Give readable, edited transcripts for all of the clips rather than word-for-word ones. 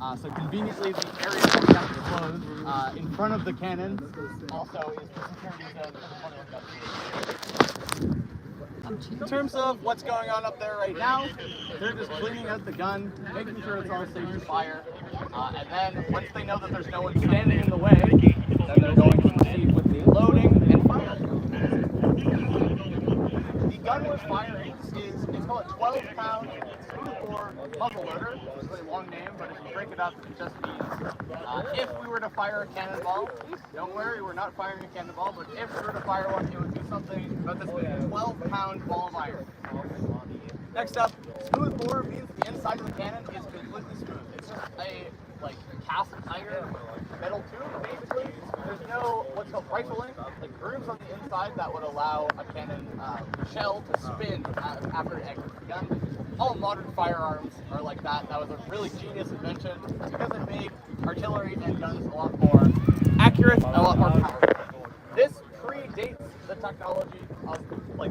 out. So conveniently, the area that we have to close in front of the cannon also is the security zone for the 21 gun. In terms of what's going on up there right now, they're just cleaning out the gun, making sure it's all safe to fire, and then once they know that there's no one standing in the way, then they're going to proceed with the loading and fire. The gun we're firing it's called a 12-pound smoothbore muzzleloader. It's a really long name, but if you break it up, it just means if we were to fire a cannonball, don't worry, we're not firing a cannonball, but if we were to fire one, it would be something about this big, a 12-pound ball of iron. Next up, smoothbore means the inside of the cannon is completely smooth. It's just a cast iron metal tube, basically. There's no what's called rifling, like grooves on the inside that would allow a cannon shell to spin after it exits the gun. All modern firearms are like that. That was a really genius invention because it made artillery and guns a lot more accurate and a lot more powerful. This predates the technology of,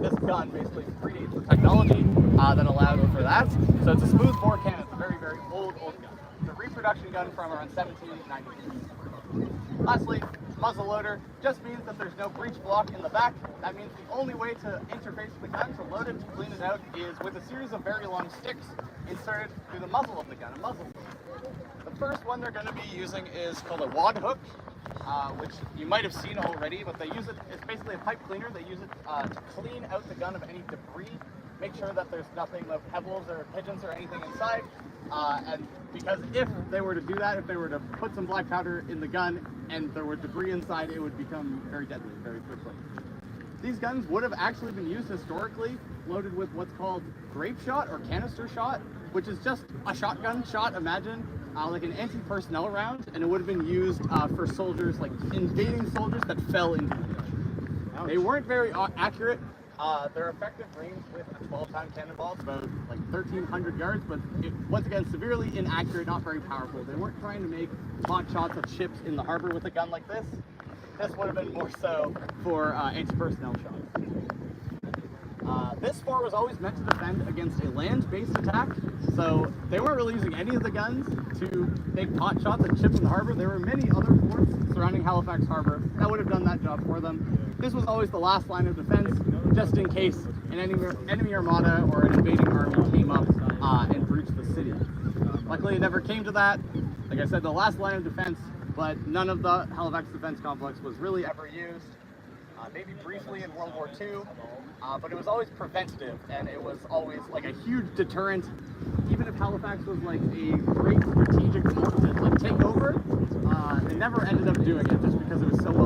this gun basically predates the technology that allowed for that. So it's a smooth bore cannon. It's a very, very old gun. It's a reproduction gun from around 1793. Lastly, muzzleloader just means that there's no breech block in the back. That means the only way to interface with the gun, to load it, to clean it out, is with a series of very long sticks inserted through the muzzle of the gun, a muzzle. The first one they're going to be using is called a wad hook, which you might have seen already, but they use it, it's basically a pipe cleaner. They use it to clean out the gun of any debris, make sure that there's nothing of pebbles or pigeons or anything inside. And because if they were to do that, if they were to put some black powder in the gun and there were debris inside, it would become very deadly very quickly. These guns would have actually been used historically loaded with what's called grape shot or canister shot, which is just a shotgun shot, imagine, like an anti-personnel round, and it would have been used for soldiers, like invading soldiers that fell into the gun. They weren't very accurate. Their effective range with a 12-pound cannonball is about 1,300 yards, but once again, severely inaccurate, not very powerful. They weren't trying to make pot shots of ships in the harbor with a gun like this. This would have been more so for anti-personnel shots. This fort was always meant to defend against a land-based attack, so they weren't really using any of the guns to make pot shots at ships in the harbor. There were many other forts surrounding Halifax Harbor that would have done that job for them. This was always the last line of defense, just in case an enemy armada or an invading army came up and breached the city. Luckily, it never came to that. Like I said, the last line of defense, but none of the Halifax defense complex was really ever used. Maybe briefly in World War II, but it was always preventative, and it was always a huge deterrent. Even if Halifax was a great strategic goal to take over, they never ended up doing it just because it was so well